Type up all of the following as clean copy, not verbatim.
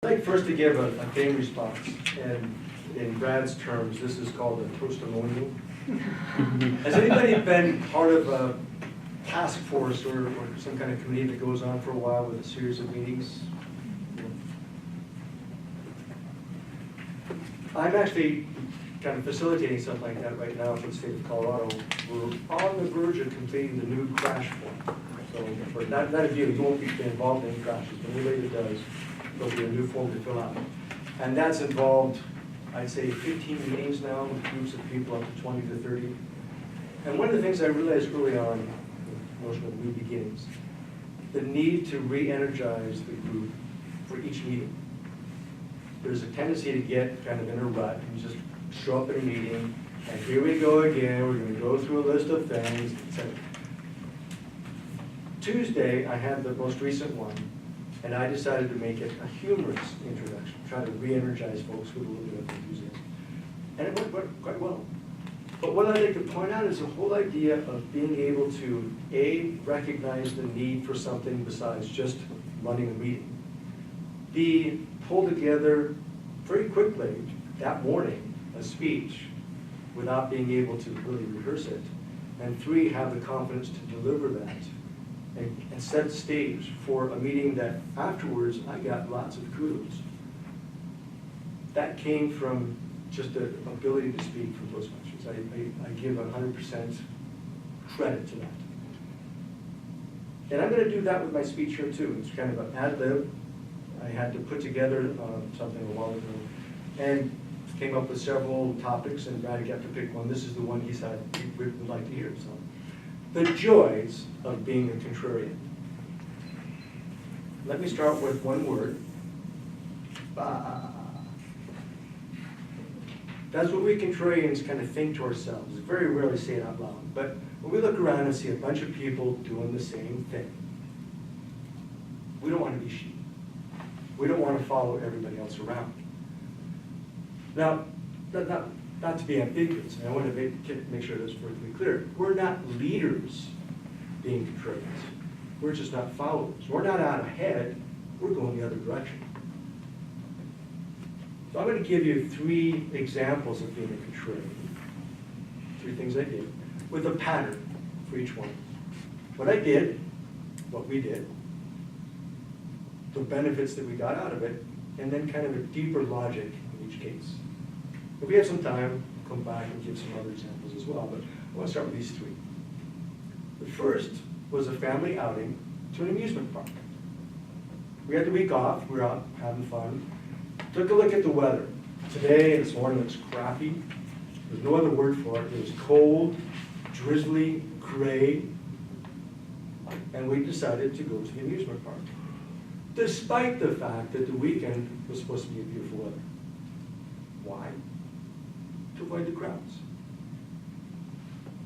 I'd like first to give a game response, and in Brad's terms, this is called a testimonial. Has anybody been part of a task force or some kind of committee that goes on for a while with a series of meetings? I'm actually kind of facilitating something like that right now for the state of Colorado. We're on the verge of completing the new crash form. So for that of you won't be involved in crashes, but anybody that does, there'll be a new form to fill out. And that's involved, I'd say, 15 meetings now with groups of people up to 20 to 30. And one of the things I realized early on, the notion of new beginnings, the need to re-energize the group for each meeting. There's a tendency to get kind of in a rut and just show up at a meeting, and here we go again, we're going to go through a list of things, etc. Tuesday, I had the most recent one, and I decided to make it a humorous introduction, try to re-energize folks with a little bit of enthusiasm. And it went quite well. But what I'd like to point out is the whole idea of being able to, A, recognize the need for something besides just running a meeting. B, pull together very quickly that morning a speech without being able to really rehearse it. And 3, have the confidence to deliver that and set the stage for a meeting that afterwards I got lots of kudos. That came from just the ability to speak from Toastmasters. I give 100% credit to that. And I'm going to do that with my speech here too. It's kind of an ad lib. I had to put together something a while ago and came up with several topics, and Brad got to pick one. This is the one he said he would like to hear. So, the joys of being a contrarian. Let me start with one word. Bah. That's what we contrarians kind of think to ourselves. Very rarely say it out loud. But when we look around and see a bunch of people doing the same thing, we don't want to be sheep. We don't want to follow everybody else around. Now, not to be ambiguous, and I want to make sure that's perfectly clear. We're not leaders being contrarians. We're just not followers. We're not out ahead. We're going the other direction. So I'm going to give you 3 examples of being a contrarian. 3 things I did, with a pattern for each one. What I did, what we did, the benefits that we got out of it, and then kind of a deeper logic in each case. If we have some time, we'll come back and give some other examples as well, but I want to start with these 3. The first was a family outing to an amusement park. We had the week off, we were out having fun. Took a look at the weather. Today, this morning, looks crappy. There's no other word for it. It was cold, drizzly, gray, and we decided to go to the amusement park, despite the fact that the weekend was supposed to be beautiful weather. Why? To avoid the crowds.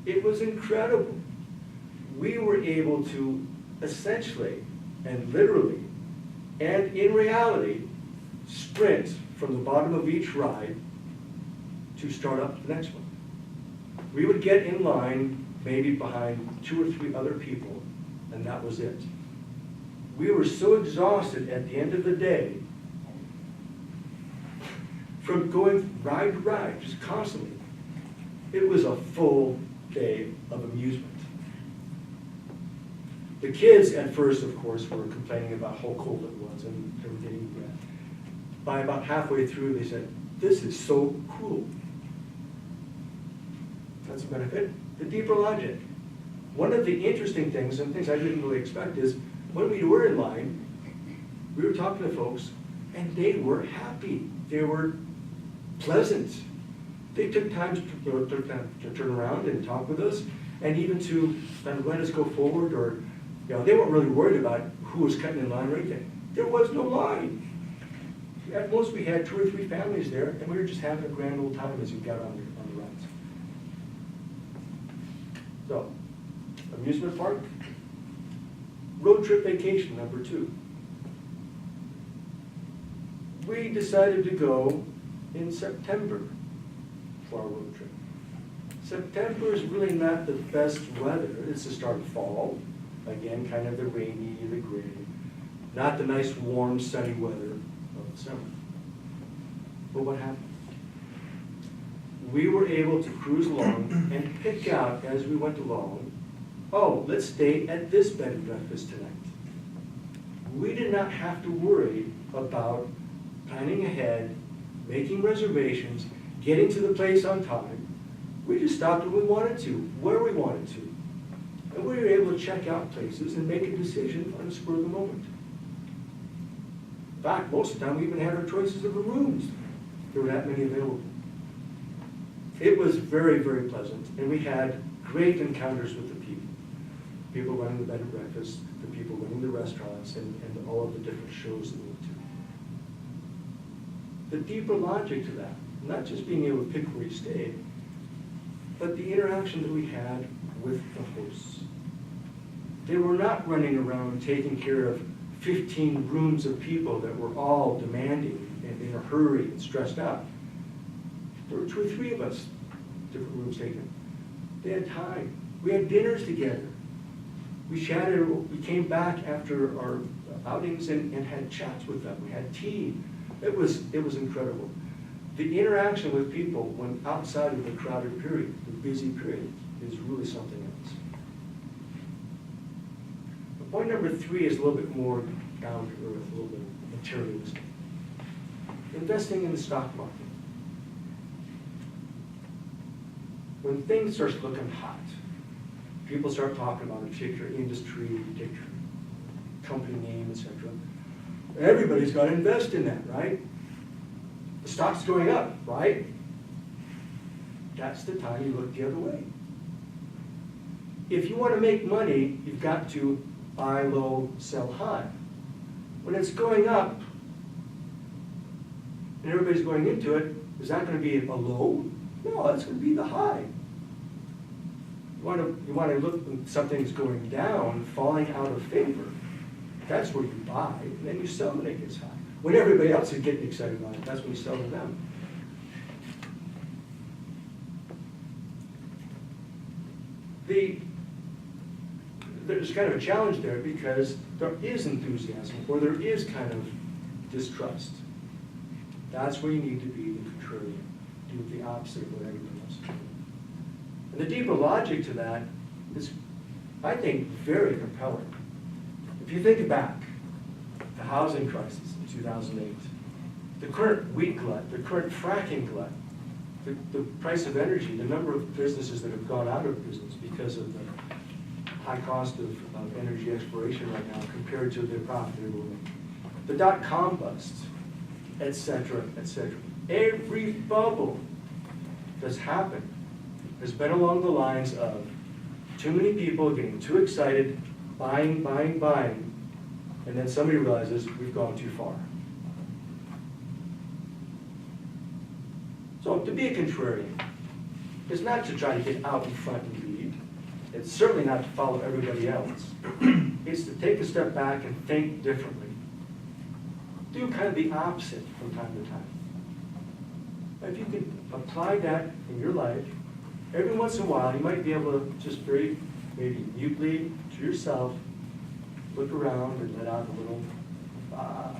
It was incredible. We were able to essentially and literally and in reality sprint from the bottom of each ride to start up the next one. We would get in line maybe behind 2 or 3 other people, and that was it. We were so exhausted at the end of the day from going ride to ride, just constantly. It was a full day of amusement. The kids at first, of course, were complaining about how cold it was and they were getting wet. By about halfway through, they said, "This is so cool." That's a benefit. The deeper logic. One of the interesting things, and things I didn't really expect, is when we were in line, we were talking to folks, and they were happy. They were pleasant. They took time to turn around and talk with us, and even to kind of let us go forward, or they weren't really worried about who was cutting in line or anything. There was no line. At most, we had 2 or 3 families there, and we were just having a grand old time as we got on the rides. So, amusement park. Road trip vacation, number 2. We decided to go in September for our road trip. September is really not the best weather. It's the start of fall. Again, kind of the rainy, the gray. Not the nice, warm, sunny weather of the summer. But what happened? We were able to cruise along and pick out as we went along, oh, let's stay at this bed and breakfast tonight. We did not have to worry about planning ahead, making reservations, getting to the place on time. We just stopped when we wanted to, where we wanted to. And we were able to check out places and make a decision on the spur of the moment. In fact, most of the time we even had our choices of the rooms. There were that many available. It was very, very pleasant, and we had great encounters with the people. People running the bed and breakfast, the people running the restaurants, and all of the different shows that we went to. The deeper logic to that, not just being able to pick where you stayed, but the interaction that we had with the hosts. They were not running around taking care of 15 rooms of people that were all demanding and in a hurry and stressed out. There were 2 or 3 of us, different rooms taken. They had time. We had dinners together. We chatted, we came back after our outings and had chats with them. We had tea. It was incredible. The interaction with people when outside of the crowded period, the busy period, is really something else. But point number 3 is a little bit more down to earth, a little bit materialistic. Investing in the stock market. When things start looking hot, people start talking about a particular industry, particular company name, etc. Everybody's got to invest in that, right? The stock's going up, right? That's the time you look the other way. If you want to make money, you've got to buy low, sell high. When it's going up, and everybody's going into it, is that going to be a low? No, that's going to be the high. You want to look when something's going down, falling out of favor. That's where you buy, and then you sell when it gets high. When everybody else is getting excited about it, that's when you sell to them. There's kind of a challenge there because there is enthusiasm, or there is kind of distrust. That's where you need to be the contrarian. Do the opposite of what everyone else is doing. And the deeper logic to that is, I think, very compelling. If you think back, the housing crisis in 2008, the current wheat glut, the current fracking glut, the price of energy, the number of businesses that have gone out of business because of the high cost of energy exploration right now compared to the profit they will make, the dot-com bust, et cetera, et cetera. Every bubble that's happened has been along the lines of too many people getting too excited, buying, and then somebody realizes we've gone too far. So to be a contrarian is not to try to get out in front and lead. It's certainly not to follow everybody else. It's to take a step back and think differently. Do kind of the opposite from time to time. If you can apply that in your life, every once in a while, you might be able to just very, maybe mutely to yourself, look around and let out a little, ah.